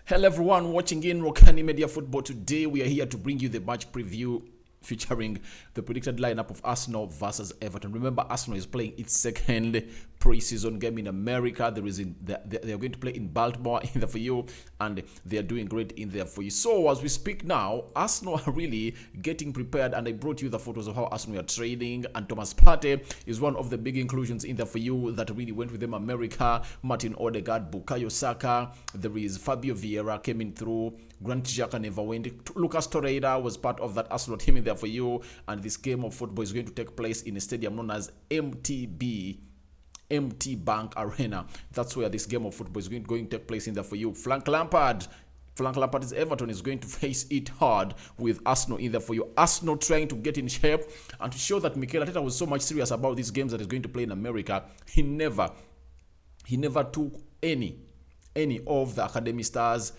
Hello everyone watching in Rokani Media Football. Today we are here to bring you the match preview featuring the predicted lineup of Arsenal versus Everton. Remember, Arsenal is playing its second pre-season game in America. They are going to play in Baltimore in there for you, and they are doing great in there for you. So as we speak now, Arsenal are really getting prepared, and I brought you the photos of how Arsenal are training. And Thomas Partey is one of the big inclusions in there for you that really went with them America. Martin Odegaard, Bukayo Saka, there is Fabio Vieira came in through. Grant Xhaka never went. Lucas Torreira was part of that Arsenal team in there for you. And this game of football is going to take place in a stadium known as MT Bank Arena. That's where this game of football is going to take place in there for you. Frank Lampard's Everton is going to face it hard with Arsenal in there for you. Arsenal trying to get in shape and to show that Mikel Arteta was so much serious about these games that he's going to play in America. He never took any of the academy stars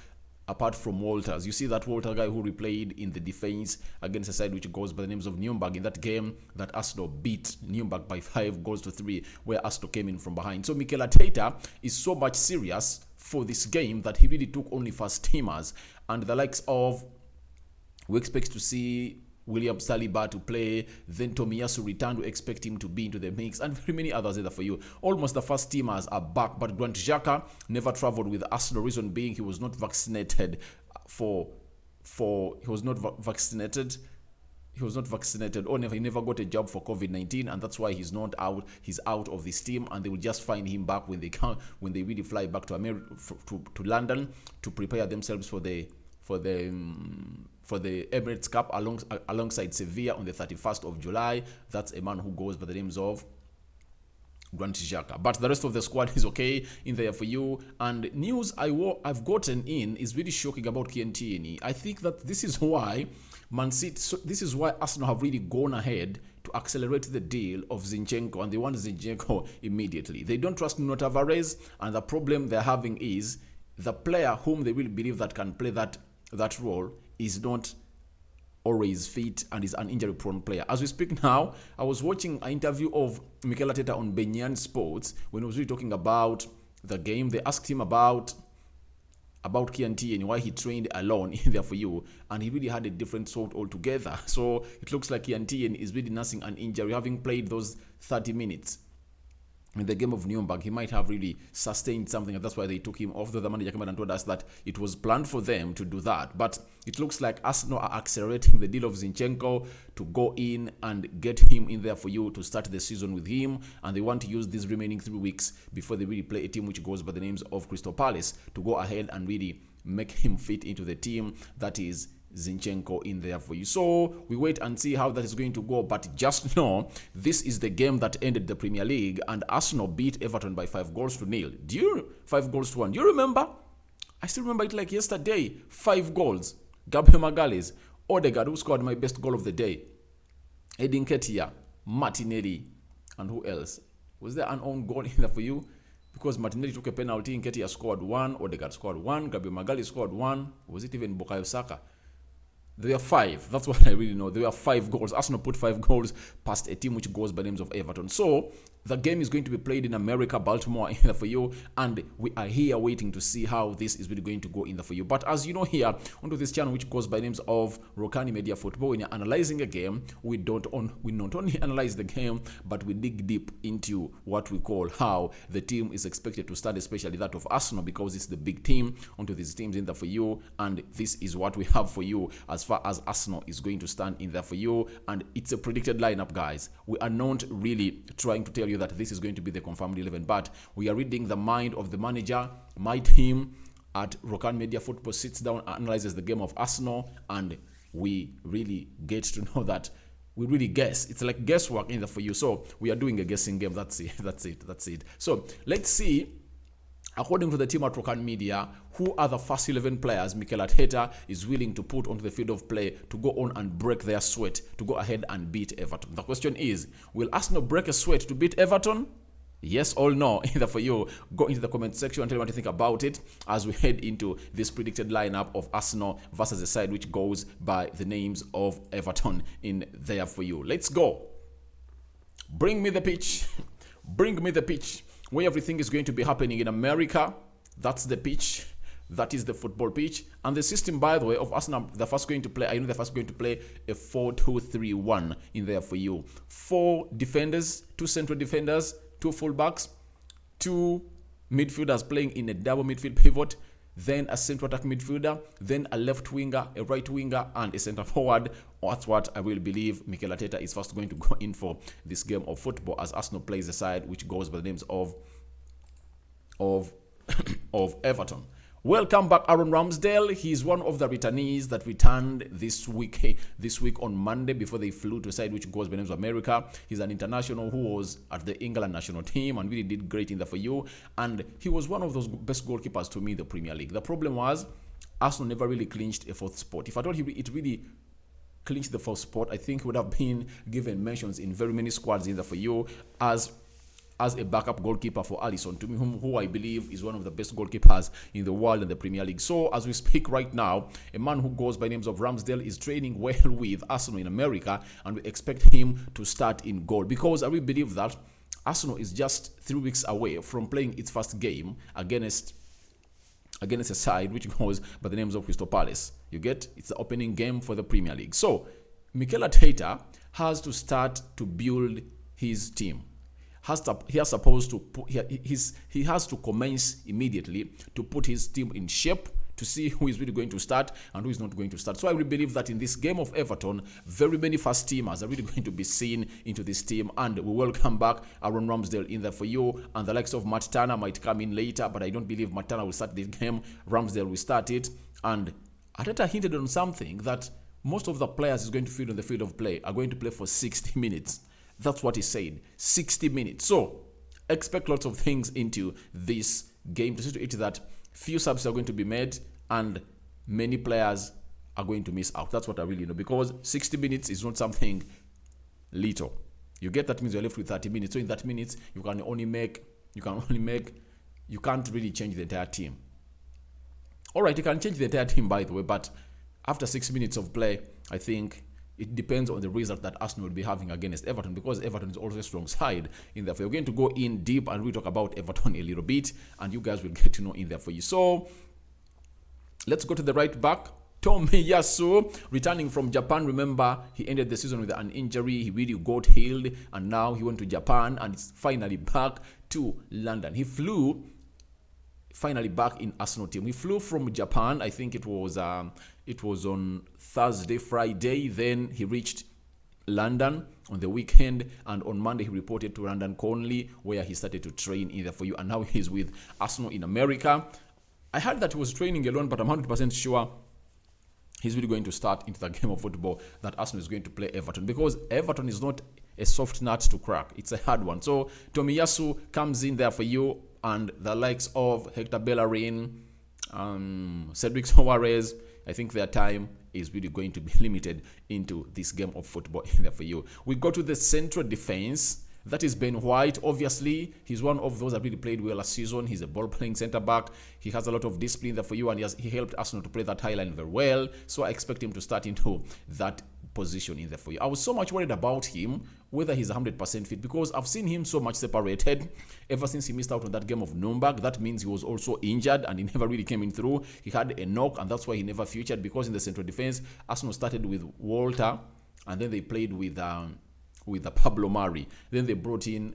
apart from Walters. You see that Walter guy who replayed in the defense against a side which goes by the names of Nuremberg in that game that Arsenal beat Nuremberg by 5-3, where Arsenal came in from behind. So Mikel Arteta is so much serious for this game that he really took only first teamers, and the likes of, we expect to see William Saliba to play, then Tomiyasu return, we expect him to be into the mix, and very many others there for you. Almost the first teamers are back, but Grant Xhaka never traveled with Arsenal, reason being he was not vaccinated he was not vaccinated or he never got a job for COVID-19, and that's why he's out of this team, and they will just find him back when they really fly back to America, to London, to prepare themselves for the Emirates Cup alongside Sevilla on the 31st of July. That's a man who goes by the names of Grant Xhaka. But the rest of the squad is okay in there for you. And news I've gotten in is really shocking about Kientini. I think that this is why Arsenal have really gone ahead to accelerate the deal of Zinchenko, and they want Zinchenko immediately. They don't trust Nuno Tavares, and the problem they're having is the player whom they really believe that can play that role is not always fit and is an injury-prone player. As we speak now, I was watching an interview of Mikel Arteta on Benyan Sports when he was really talking about the game. They asked him about Kientini and why he trained alone in there for you, and he really had a different sort altogether. So it looks like Kientini is really nursing an injury, having played those 30 minutes. In the game of Nuremberg, he might have really sustained something, and that's why they took him off. The manager came out and told us that it was planned for them to do that. But it looks like Arsenal are accelerating the deal of Zinchenko to go in and get him in there for you to start the season with him. And they want to use these remaining 3 weeks before they really play a team which goes by the names of Crystal Palace to go ahead and really make him fit into the team that is Zinchenko in there for you. So we wait and see how that is going to go, but just know this is the game that ended the Premier League, and Arsenal beat Everton by 5-0. 5-1. Do you remember? I still remember it like yesterday. 5 goals. Gabriel Magalhaes, Odegaard, who scored my best goal of the day, Edin Nketiah, Martinelli, and who else? Was there an own goal in there for you? Because Martinelli took a penalty, Nketiah scored 1, Odegaard scored 1, Gabriel Magalhaes scored 1. Was it even Bukayo Saka? There were 5. That's what I really know. There were 5 goals. Arsenal put 5 goals past a team which goes by the names of Everton. So the game is going to be played in America, Baltimore, in there for you, and we are here waiting to see how this is really going to go in there for you. But as you know, here onto this channel which goes by the names of Rokani Media Football, when you're analyzing a game, we not only analyze the game, but we dig deep into what we call how the team is expected to stand, especially that of Arsenal, because it's the big team onto these teams in there for you, and this is what we have for you as far as Arsenal is going to stand in there for you. And it's a predicted lineup, guys. We are not really trying to tell you that this is going to be the confirmed 11, but we are reading the mind of the manager. My team at Rokani Media Football sits down, analyzes the game of Arsenal, and we really get to know that we really guess. It's like guesswork in there for you. So we are doing a guessing game. That's it. So let's see, according to the team at Rokani Media, who are the first 11 players Mikel Arteta is willing to put onto the field of play to go on and break their sweat to go ahead and beat Everton. The question is, will Arsenal break a sweat to beat Everton? Yes or no? Either for you, go into the comment section and tell me what you think about it as we head into this predicted lineup of Arsenal versus the side which goes by the names of Everton in there for you. Let's go. Bring me the pitch. Bring me the pitch where everything is going to be happening in America. That's the pitch. That is the football pitch. And the system, by the way, of Arsenal, they're first going to play, I know they're first going to play a 4-2-3-1 in there for you. 4 defenders, 2 central defenders, 2 fullbacks, 2 midfielders playing in a double midfield pivot, then a central attack midfielder, then a left winger, a right winger, and a centre forward. That's what I will believe Mikel Arteta is first going to go in for this game of football as Arsenal plays a side which goes by the names of Everton. Welcome back, Aaron Ramsdale. He's one of the returnees that returned this week on Monday before they flew to a side which goes by the names of America. He's an international who was at the England national team and really did great in the for you. And he was one of those best goalkeepers to me in the Premier League. The problem was Arsenal never really clinched a 4th spot. If I thought it really clinched the 4th spot, I think he would have been given mentions in very many squads in the for you as a backup goalkeeper for Alisson, to me, who I believe is one of the best goalkeepers in the world in the Premier League. So as we speak right now, a man who goes by names of Ramsdale is training well with Arsenal in America, and we expect him to start in goal because I really believe that Arsenal is just 3 weeks away from playing its first game against a side which goes by the names of Crystal Palace. You get? It's the opening game for the Premier League. So Mikel Arteta has to start to build his team. He has to commence immediately to put his team in shape to see who is really going to start and who is not going to start. So I really believe that in this game of Everton, very many first teamers are really going to be seen into this team, and we will come back Aaron Ramsdale in there for you, and the likes of Matt Turner might come in later, but I don't believe Matt Turner will start the game. Ramsdale will start it, and Arteta hinted on something that most of the players is going to field on the field of play are going to play for 60 minutes. That's what he said, 60 minutes. So expect lots of things into this game to see to it that few subs are going to be made and many players are going to miss out. That's what I really know, because 60 minutes is not something little. You get that means you're left with 30 minutes. So in that minutes, you can't really change the entire team. All right, you can change the entire team, by the way, but after 6 minutes of play, I think it depends on the result that Arsenal will be having against Everton, because Everton is also a strong side in there. We're going to go in deep and we talk about Everton a little bit, and you guys will get to know in there for you. So let's go to the right back. Tomiyasu, returning from Japan. Remember, he ended the season with an injury. He really got healed, and now he went to Japan and is finally back to London. He flew finally back in Arsenal team. He flew from Japan. I think it was on Thursday, Friday. Then he reached London on the weekend, and on Monday he reported to London Conley, where he started to train in there for you, and now he's with Arsenal in America. I heard that he was training alone, but I'm 100% sure he's really going to start into the game of football that Arsenal is going to play Everton, because Everton is not a soft nut to crack. It's a hard one. So Tomiyasu comes in there for you, and the likes of Hector Bellerin, Cedric Soares, I think their time is really going to be limited into this game of football in there for you. We go to the central defense. That is Ben White. Obviously, he's one of those that really played well last season. He's a ball-playing centre-back. He has a lot of discipline there for you, and he helped Arsenal to play that high line very well. So I expect him to start into that position in there for you. I was so much worried about him, whether he's 100% fit, because I've seen him so much separated ever since he missed out on that game of Nuremberg. That means he was also injured and he never really came in through. He had a knock, and that's why he never featured, because in the central defense, Arsenal started with Walter, and then they played with Pablo Mari. Then they brought in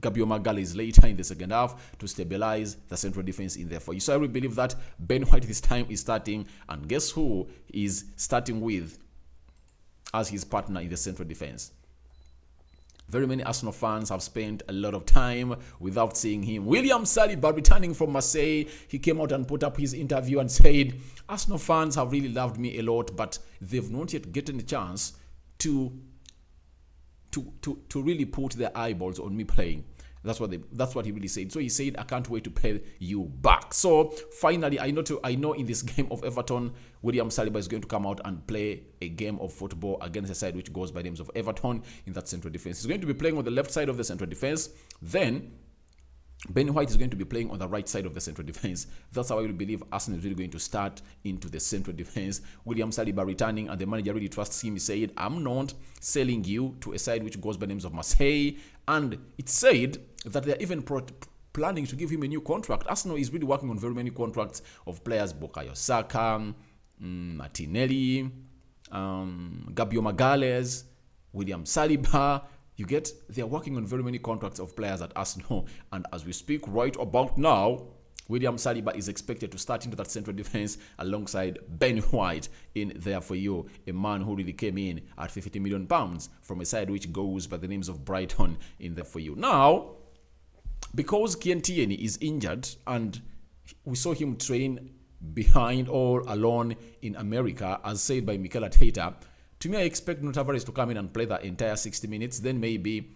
Gabriel Magalhaes later in the second half to stabilize the central defense in there for you. So I really believe that Ben White this time is starting, and guess who is starting with as his partner in the central defense? Very many Arsenal fans have spent a lot of time without seeing him. William Saliba, returning from Marseille, he came out and put up his interview and said, Arsenal fans have really loved me a lot, but they've not yet gotten a chance to really put their eyeballs on me playing. That's what he really said. So he said, I can't wait to pay you back. So finally, I know in this game of Everton, William Saliba is going to come out and play a game of football against a side which goes by the names of Everton in that central defense. He's going to be playing on the left side of the central defense. Then Ben White is going to be playing on the right side of the central defense. That's how I really believe Arsenal is really going to start into the central defense. William Saliba returning, and the manager really trusts him. He said, I'm not selling you to a side which goes by the names of Marseille. And it said that they're even planning to give him a new contract. Arsenal is really working on very many contracts of players: Bukayo Saka, Martinelli, Gabriel Magalhaes, William Saliba. You get, they are working on very many contracts of players at Arsenal, and as we speak right about now, William Saliba is expected to start into that central defense alongside Ben White in there for you, a man who really came in at £50 million from a side which goes by the names of Brighton in there for you. Now, because Kieran Tierney is injured and we saw him train behind or alone in America, as said by Mikel Arteta, to me I expect Nuno Tavares to come in and play the entire 60 minutes. Then maybe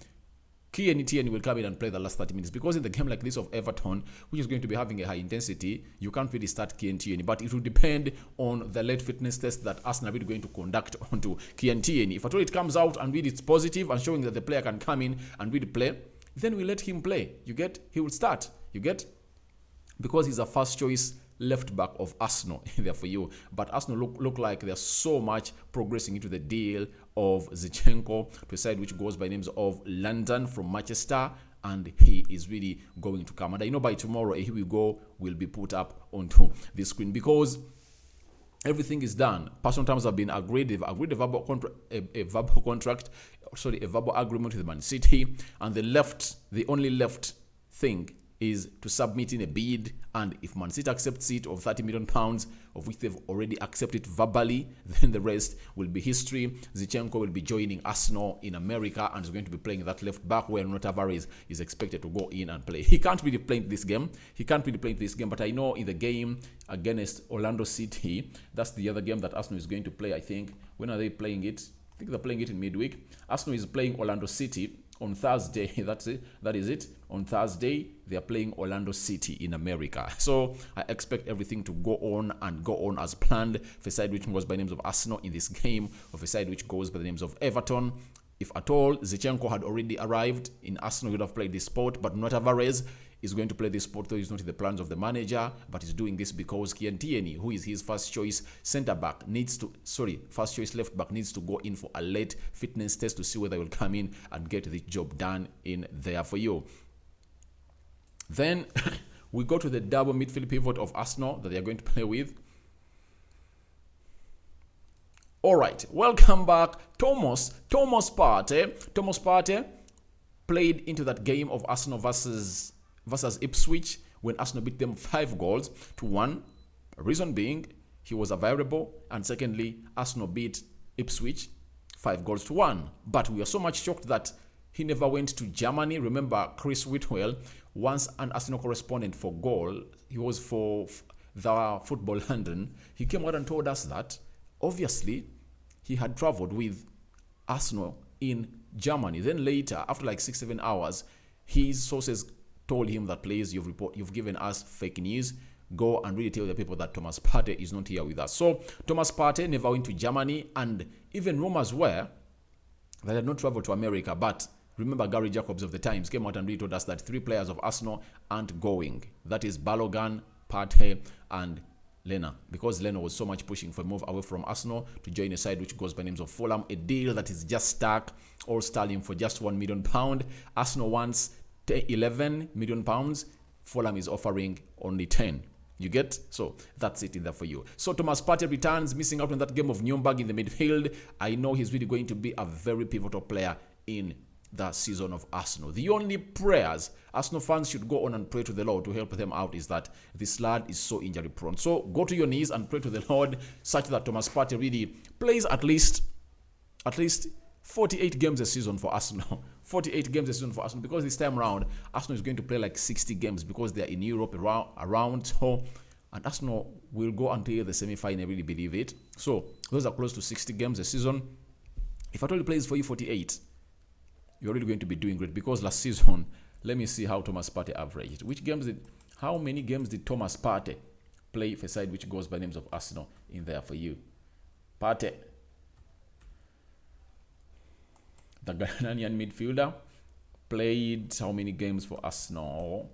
Kieran Tierney will come in and play the last 30 minutes, because in the game like this of Everton, which is going to be having a high intensity, you can't really start Kieran Tierney. But it will depend on the late fitness test that Arsenal are really going to conduct onto Kieran Tierney. If at all it comes out and really it's positive and showing that the player can come in and really play, then we let him play. You get, he will start. You get, because he's a first choice left back of Arsenal there for you. But Arsenal look like they're so much progressing into the deal of Zinchenko to a side which goes by names of London from Manchester, and he is really going to come. And I know by tomorrow, here we go, will be put up onto the screen, because everything is done. Personal terms have been agreed. They've agreed a verbal agreement with Man City, and the only left thing is to submit in a bid, and if Man City accepts it, of £30 million, of which they've already accepted verbally, then the rest will be history. Zinchenko will be joining Arsenal in America and is going to be playing that left back, where Nuno Tavares is expected to go in and play. He can't really play this game. But I know in the game against Orlando City, that's the other game that Arsenal is going to play, I think. When are they playing it? I think they're playing it in midweek. Arsenal is playing Orlando City on Thursday. That is it. On Thursday, they are playing Orlando City in America. So I expect everything to go on as planned for a side which goes by names of Arsenal in this game, of a side which goes by the names of Everton. If at all, Zinchenko had already arrived in Arsenal, he would have played this spot, but Nuno Tavares is going to play this spot, though he's not in the plans of the manager, but he's doing this because Kieran Tierney, who is his first choice left back, needs to go in for a late fitness test to see whether he will come in and get the job done in there for you. Then we go to the double midfield pivot of Arsenal that they are going to play with. All right, welcome back. Thomas Partey. Thomas Partey played into that game of Arsenal versus Ipswich, when Arsenal beat them 5-1. Reason being, he was available, and secondly, Arsenal beat Ipswich 5-1. But we are so much shocked that he never went to Germany. Remember, Chris Whitwell, once an Arsenal correspondent for Goal, he was for the Football London, he came out and told us that obviously he had traveled with Arsenal in Germany. Then later, after like 6-7 hours, his sources told him that, please, you've given us fake news. Go and really tell the people that Thomas Partey is not here with us. So Thomas Partey never went to Germany, and even rumors were that he had not traveled to America. But remember, Gary Jacobs of the Times came out and really told us that 3 players of Arsenal aren't going. That is Balogun, Partey, and Lena, because Lena was so much pushing for a move away from Arsenal to join a side which goes by names of Fulham, a deal that is just stuck or stalling for just £1 million. Arsenal wants £11 million. Fulham is offering only 10. You get? So that's it in there for you. So Thomas Partey returns, missing out on that game of Nürnberg in the midfield. I know he's really going to be a very pivotal player in the season of Arsenal. The only prayers Arsenal fans should go on and pray to the Lord to help them out is that this lad is so injury prone. So go to your knees and pray to the Lord, such that Thomas Partey really plays at least 48 games a season for Arsenal. 48 games a season for Arsenal, because this time around Arsenal is going to play like 60 games because they are in Europe around. So, and Arsenal will go until the semi-final, I really believe it. So those are close to 60 games a season. If at all he plays for you 48, you're really going to be doing great, because last season, let me see how Thomas Partey averaged. How many games did Thomas Partey play for a side which goes by names of Arsenal in there for you? Partey, the Ghanaian midfielder, played how many games for Arsenal?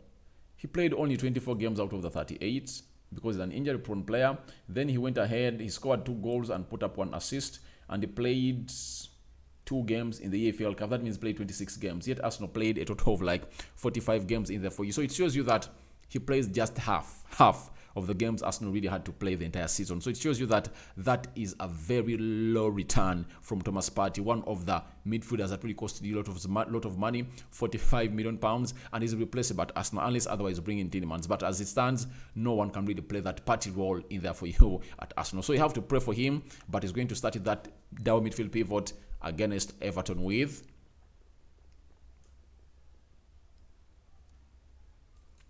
He played only 24 games out of the 38 because he's an injury-prone player. Then he went ahead, he scored 2 goals and put up 1 assist, and he played games in the EFL Cup. That means played 26 games. Yet Arsenal played a total of like 45 games in there for you. So it shows you that he plays just half of the games Arsenal really had to play the entire season. So it shows you that that is a very low return from Thomas Partey, one of the midfielders that really costed you a lot of money, £45 million, and he's replaceable at Arsenal, unless otherwise bring in Tielemans. But as it stands, no one can really play that Partey role in there for you at Arsenal. So you have to pray for him, but he's going to start that double midfield pivot against Everton with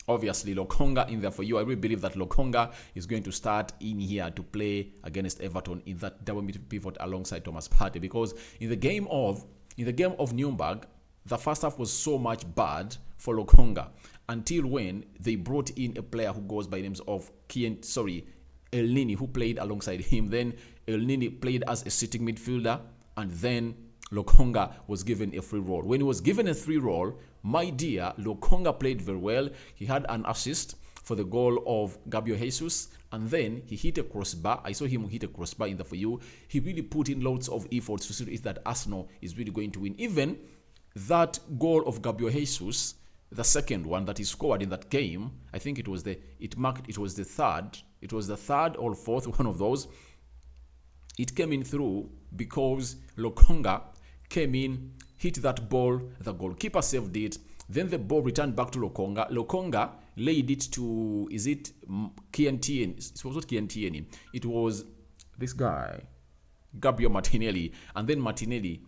obviously Lokonga in there for you. I really believe that Lokonga is going to start in here to play against Everton in that double midfield pivot alongside Thomas Partey, because in the game of Nuremberg, the first half was so much bad for Lokonga until when they brought in a player who goes by the names of El Nini, who played alongside him. Then El Nini played as a sitting midfielder, and then Lokonga was given a free role. When he was given a free role, my dear, Lokonga played very well. He had an assist for the goal of Gabriel Jesus, and then he hit a crossbar. I saw him hit a crossbar in the for you. He really put in loads of efforts to see that Arsenal is really going to win. Even that goal of Gabriel Jesus, the second one that he scored in that game, I think it was the third or fourth one of those. It came in through because Lokonga came in, hit that ball, the goalkeeper saved it, then the ball returned back to Lokonga. Lokonga laid it to, is it Kientieni? It was not Kientieni. It was this guy, Gabriel Martinelli. And then Martinelli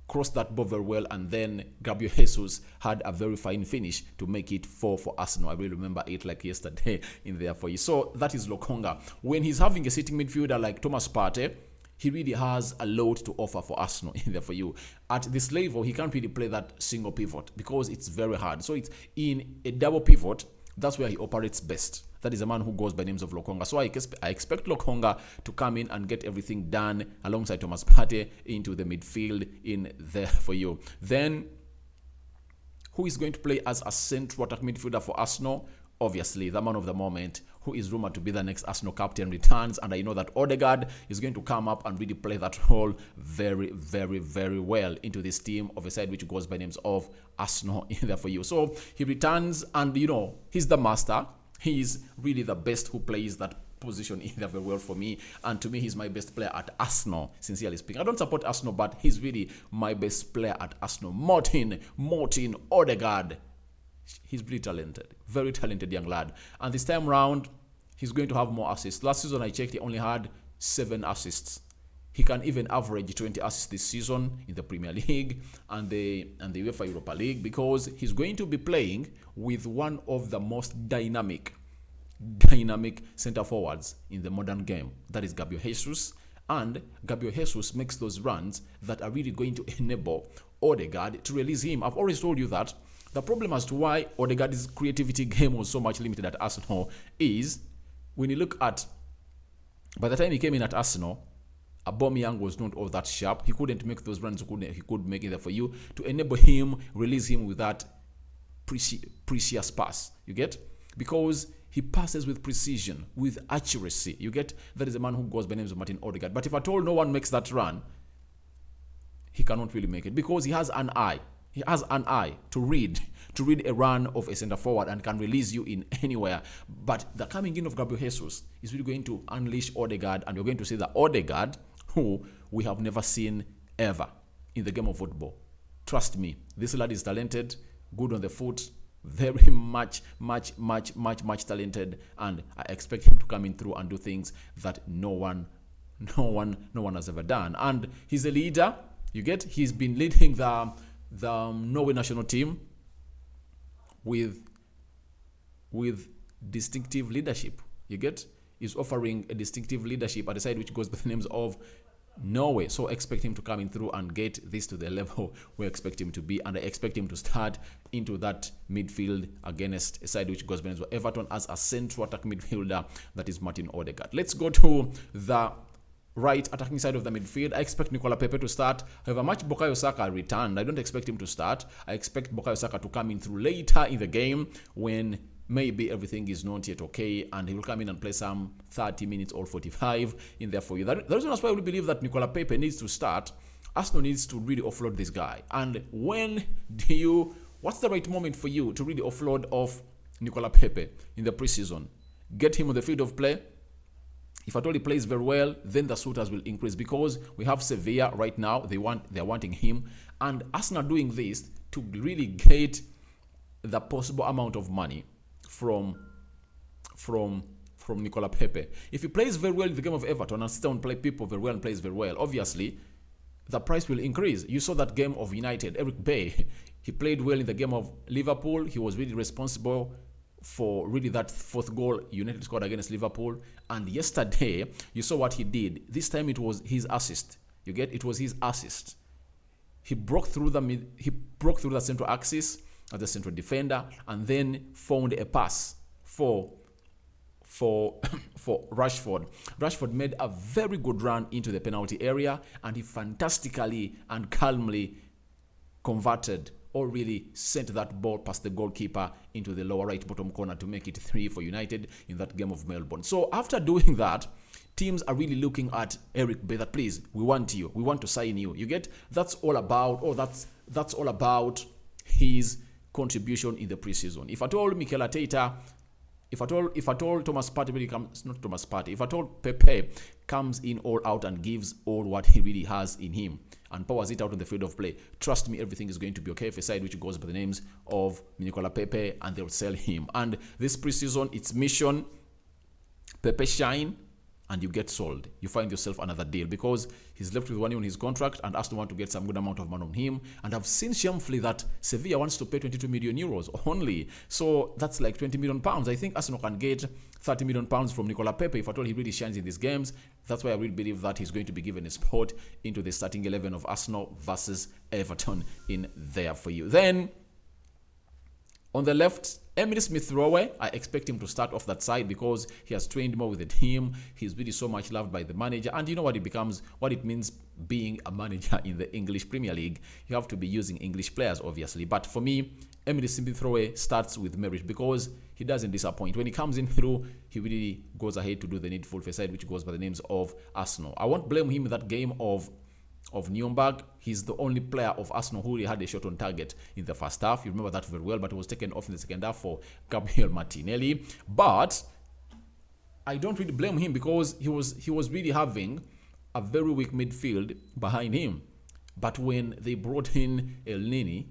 crossed that ball very well, and then Gabriel Jesus had a very fine finish to make it 4 for Arsenal. I really remember it like yesterday in there for you. So that is Lokonga. When he's having a sitting midfielder like Thomas Partey, he really has a lot to offer for Arsenal in there for you. At this level, he can't really play that single pivot because it's very hard. So it's in a double pivot, that's where he operates best. That is a man who goes by names of Lokonga. So I expect Lokonga to come in and get everything done alongside Thomas Partey into the midfield in there for you. Then, who is going to play as a central attack midfielder for Arsenal? Obviously, the man of the moment, who is rumored to be the next Arsenal captain, returns, and I know that Odegaard is going to come up and really play that role very, very, very well into this team of a side which goes by names of Arsenal in there for you. So he returns, and he's the master. He's really the best who plays that position in there very well for me, and to me, he's my best player at Arsenal, sincerely speaking. I don't support Arsenal, but he's really my best player at Arsenal. Martin Odegaard. He's really talented, very talented young lad. And this time round, he's going to have more assists. Last season, I checked, he only had 7 assists. He can even average 20 assists this season in the Premier League and the UEFA Europa League, because he's going to be playing with one of the most dynamic center forwards in the modern game. That is Gabriel Jesus. And Gabriel Jesus makes those runs that are really going to enable Odegaard to release him. I've always told you that the problem as to why Odegaard's creativity game was so much limited at Arsenal is when you look at, by the time he came in at Arsenal, Aubameyang was not all that sharp. He couldn't make those runs he could make it there for you to enable him, release him with that precious pass. You get? Because he passes with precision, with accuracy. You get? That is a man who goes by the name of Martin Odegaard. But if at all no one makes that run, he cannot really make it because he has an eye. He has an eye to read a run of a center forward and can release you in anywhere. But the coming in of Gabriel Jesus is really going to unleash Odegaard, and you're going to see the Odegaard who we have never seen ever in the game of football. Trust me, this lad is talented, good on the foot, very much talented, and I expect him to come in through and do things that no one has ever done. And he's a leader. You get? He's been leading the Norway national team with distinctive leadership. You get? He's offering a distinctive leadership at the side which goes by the names of Norway. So expect him to come in through and get this to the level we expect him to be, and I expect him to start into that midfield against a side which goes by the names of Everton as a central attack midfielder, that is Martin Odegaard. Let's go to the right attacking side of the midfield. I expect Nicola Pepe to start. However much Bukayo Saka returned, I don't expect him to start. I expect Bukayo Saka to come in through later in the game when maybe everything is not yet okay, and he will come in and play some 30 minutes or 45 in there for you. The reason that's why we believe that Nicola Pepe needs to start. Arsenal needs to really offload this guy. And what's the right moment for you to really offload off Nicola Pepe in the preseason? Get him on the field of play. If at all he plays very well, then the suitors will increase, because we have Sevilla right now. They're wanting him, and Arsenal doing this to really get the possible amount of money from Nicola Pepe. If he plays very well in the game of Everton and still play people very well and plays very well, obviously the price will increase. You saw that game of United, Eric Bay. He played well in the game of Liverpool. He was really responsible for really that fourth goal United scored against Liverpool. And yesterday, you saw what he did. This time it was his assist. It was his assist. He broke through the central axis of the central defender, and then found a pass for Rashford. Rashford made a very good run into the penalty area, and he fantastically and calmly converted, or really sent that ball past the goalkeeper into the lower right bottom corner to make it 3 for United in that game of Melbourne. So after doing that, teams are really looking at Eric Bay, that please, we want you, we want to sign you. That's all about his contribution in the preseason. If at all Mikel Arteta, if at all Thomas Partey comes, not Thomas Partey, if at all Pepe comes in all out and gives all what he really has in him and powers it out on the field of play, trust me, everything is going to be okay for a side which goes by the names of Nicola Pepe, and they'll sell him. And this preseason, it's mission Pepe shine, and you get sold. You find yourself another deal, because he's left with 1 year on his contract, and Arsenal want to get some good amount of money on him. And I've seen shamefully that Sevilla wants to pay 22 million euros only. So that's like 20 million pounds. I think Arsenal can get 30 million pounds from Nicola Pepe if at all he really shines in these games. That's why I really believe that he's going to be given a spot into the starting 11 of Arsenal versus Everton in there for you. Then on the left, Emily Smith-Rowe, I expect him to start off that side because he has trained more with the team. He's really so much loved by the manager. And you know what it means being a manager in the English Premier League. You have to be using English players, obviously. But for me, Emily Smith-Rowe starts with merit because he doesn't disappoint. When he comes in through, he really goes ahead to do the needful for a side which goes by the names of Arsenal. I won't blame him in that game of Nuremberg. He's the only player of Arsenal who really had a shot on target in the first half. You remember that very well, but it was taken off in the second half for Gabriel Martinelli. But I don't really blame him because he was really having a very weak midfield behind him. But when they brought in El Nini,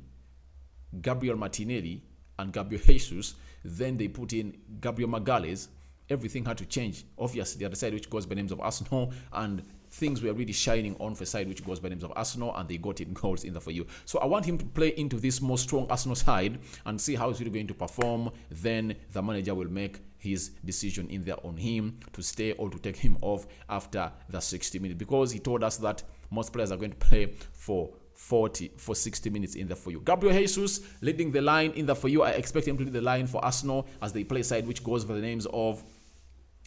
Gabriel Martinelli, and Gabriel Jesus, then they put in Gabriel Magalhaes, everything had to change. Obviously, the other side which goes by the names of Arsenal, and things were really shining on for a side which goes by the names of Arsenal, and they got in goals in there for you. So I want him to play into this more strong Arsenal side and see how he's really going to perform. Then the manager will make his decision in there on him to stay or to take him off after the 60 minutes, because he told us that most players are going to play for 60 minutes in there for you. Gabriel Jesus leading the line in there for you. I expect him to lead the line for Arsenal as they play side which goes by the names of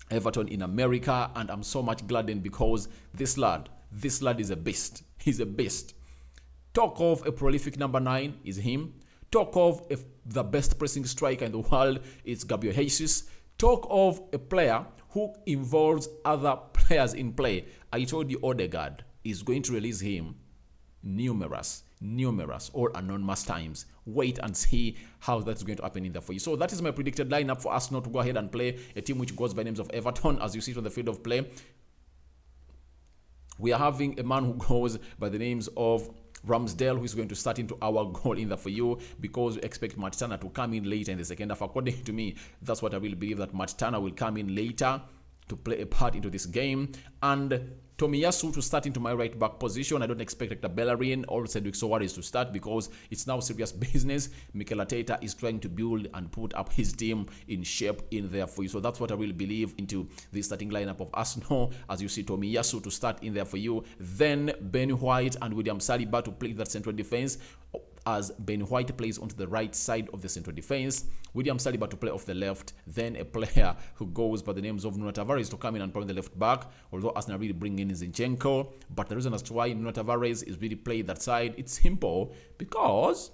Everton in America, and I'm so much gladdened because this lad is a beast. He's a beast. Talk of a prolific number 9 is him. Talk of the best pressing striker in the world is Gabriel Jesus. Talk of a player who involves other players in play. I told you Odegaard is going to release him numerous or anonymous times. Wait and see how that's going to happen in there for you. So that is my predicted lineup for Arsenal to go ahead and play a team which goes by names of Everton, as you see it on the field of play. We are having a man who goes by the names of Ramsdale, who is going to start into our goal in there for you, because we expect Matt Turner to come in later in the second half. According to me, that's what I really believe, that Matt Turner will come in later to play a part into this game, and Tomiyasu to start into my right back position. I don't expect Hector Bellerin or Cedric Soares to start because it's now serious business. Mikel Arteta is trying to build and put up his team in shape in there for you. So that's what I really believe into the starting lineup of Arsenal. As you see, Tomiyasu to start in there for you. Then Ben White and William Saliba to play that central defense, as Ben White plays onto the right side of the central defense. William Saliba to play off the left. Then a player who goes by the names of Nuno Tavares to come in and play on the left back, although Arsenal really bring in Zinchenko. But the reason as to why Nuno Tavares is really playing that side, it's simple, because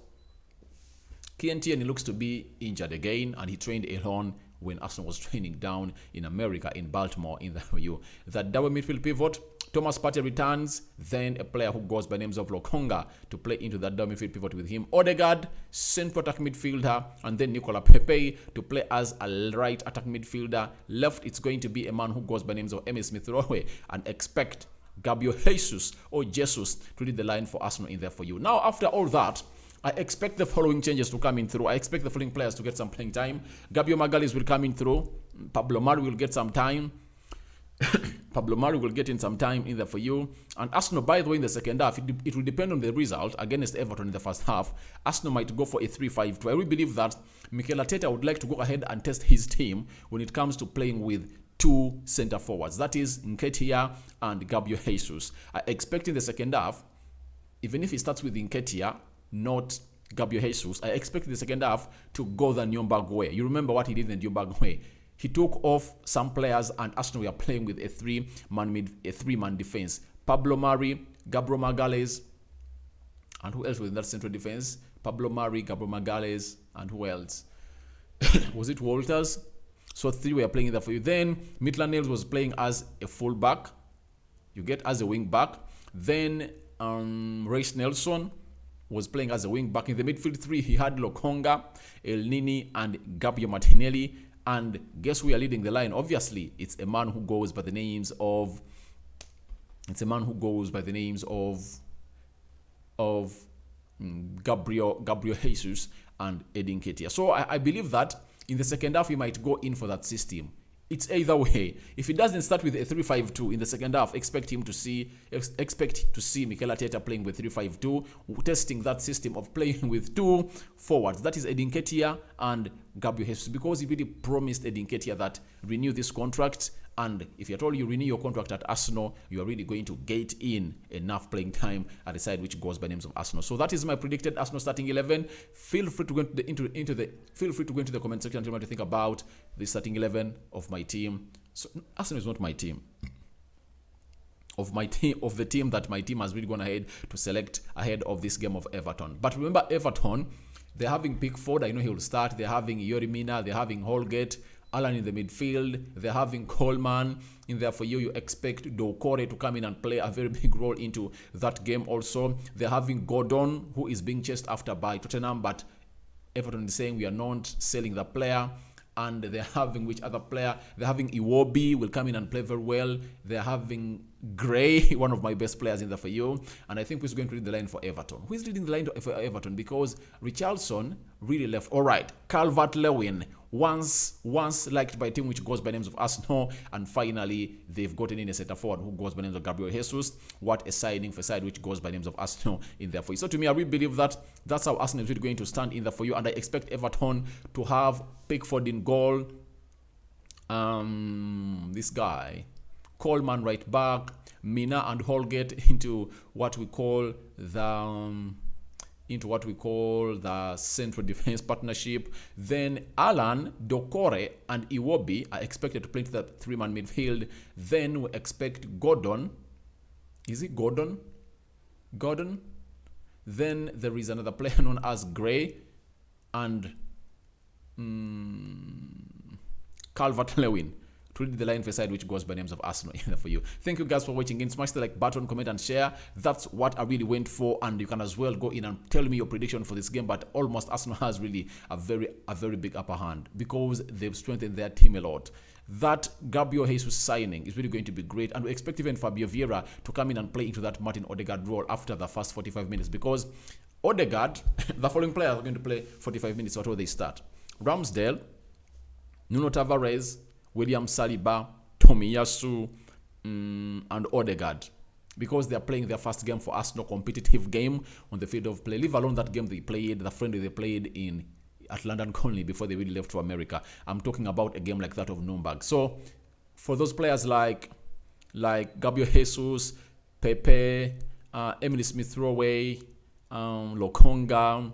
Tierney looks to be injured again, and he trained alone when Arsenal was training down in America, in Baltimore, in the EU. That double midfield pivot, Thomas Partey returns, then a player who goes by names of Lokonga to play into that double midfield pivot with him. Odegaard, central attack midfielder, and then Nicola Pepe to play as a right attack midfielder. Left, it's going to be a man who goes by names of Emile Smith-Rowe, and expect Gabriel Jesus or Jesus to lead the line for Arsenal in there for you. Now, after all that, I expect the following changes to come in through. I expect the following players to get some playing time. Gabriel Magalhaes will come in through. Pablo Mari will get some time. Pablo Mari will get in some time in there for you. And Arsenal, by the way, in the second half, it will depend on the result against Everton in the first half. Arsenal might go for a 3-5-2. I really believe that Mikel Arteta would like to go ahead and test his team when it comes to playing with two center forwards. That is Nketiah and Gabriel Jesus. I expect in the second half, even if he starts with Nketiah, not Gabriel Jesus, I expect the second half to go the Nyombag way. You remember what he did in the Nyombag way. He took off some players, and Arsenal were playing with a three-man defense. Pablo Mari, Gabriel Magalhaes, and who else was in that central defense? Pablo Mari, Gabriel Magalhaes, and who else? Was it Walters? So three were playing there for you. Then Maitland-Niles was playing as a fullback. You get as a wing back. Then Reiss Nelson was playing as a wing back. In the midfield three, he had Lokonga, El Nini, and Gabriel Martinelli. And guess who are leading the line? Obviously, it's a man who goes by the names of Gabriel Jesus and Edin Nketiah. So I believe that in the second half, he might go in for that system. It's either way. If he doesn't start with a 3-5-2 in the second half, expect to see Mikel Arteta playing with 3-5-2, testing that system of playing with two forwards. That is Edin Nketiah and Gabriel Jesus, because he really promised Edin Nketiah that renew this contract. And if you're told you renew your contract at Arsenal, you are really going to get in enough playing time at the side which goes by names of Arsenal. So that is my predicted Arsenal starting 11. Feel free to go into the comment section and tell me what you think about the starting 11 of my team. So Arsenal is not my team. Of the team that my team has really gone ahead to select ahead of this game of Everton. But remember, Everton, they're having Pickford. I know he will start. They're having Yori Mina. They're having Holgate. Alan in the midfield. They're having Coleman in there for you. You expect Doucouré to come in and play a very big role into that game also. They're having Gordon, who is being chased after by Tottenham, but Everton is saying we are not selling the player. And they're having which other player? They're having Iwobi will come in and play very well. They're having Gray, one of my best players in there for you. And I think who's going to lead the line for Everton? Who is leading the line for Everton? Because Richarlison really left. All right, Calvert-Lewin, once liked by a team which goes by names of Arsenal, and finally they've gotten in a center forward who goes by names of Gabriel Jesus. What a signing for a side which goes by names of Arsenal in there for you. So to me, I really believe that that's how Arsenal is really going to stand in there for you, and I expect Everton to have Pickford in goal. This guy, Coleman right back, Mina and Holgate into what we call the central defense partnership. Then Alan, Doucouré, and Iwobi are expected to play into that three-man midfield. Then we expect Gordon. Is it Gordon? Gordon. Then there is another player known as Gray and Calvert-Lewin to lead the line for a side which goes by names of Arsenal for you. Thank you guys for watching in. Smash the like button, comment and share. That's what I really went for, and you can as well go in and tell me your prediction for this game. But almost Arsenal has really a very big upper hand because they've strengthened their team a lot. That Gabriel Jesus signing is really going to be great, and we expect even Fabio Vieira to come in and play into that Martin Odegaard role after the first 45 minutes, because Odegaard, the following players are going to play 45 minutes until they start: Ramsdale, Nuno Tavares, William Saliba, Tomiyasu, and Odegaard, because they are playing their first game for Arsenal, competitive game on the field of play. Leave alone that game they played, the friendly they played in at London Colney before they really left to America. I'm talking about a game like that of Nürnberg. So for those players like Gabriel Jesus, Pepe, Emile Smith-Rowe, Lokonga,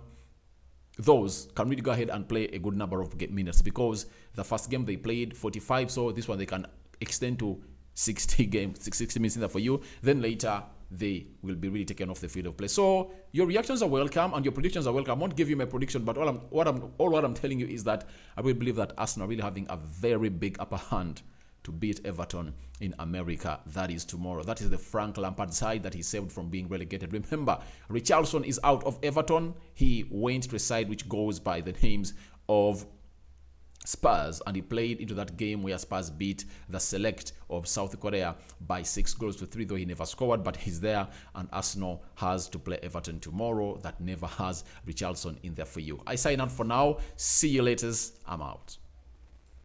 those can really go ahead and play a good number of minutes, because the first game they played 45, so this one they can extend to 60 minutes in there for you. Then later they will be really taken off the field of play. So your reactions are welcome and your predictions are welcome. I won't give you my prediction, but what I'm telling you is that I really believe that Arsenal are really having a very big upper hand to beat Everton in America. That is tomorrow. That is the Frank Lampard side that he saved from being relegated. Remember, Richarlison is out of Everton. He went to a side which goes by the names of Spurs, and he played into that game where Spurs beat the Select of South Korea by 6-3, though he never scored, but he's there, and Arsenal has to play Everton tomorrow that never has Richarlison in there for you. I sign out for now. See you later. I'm out.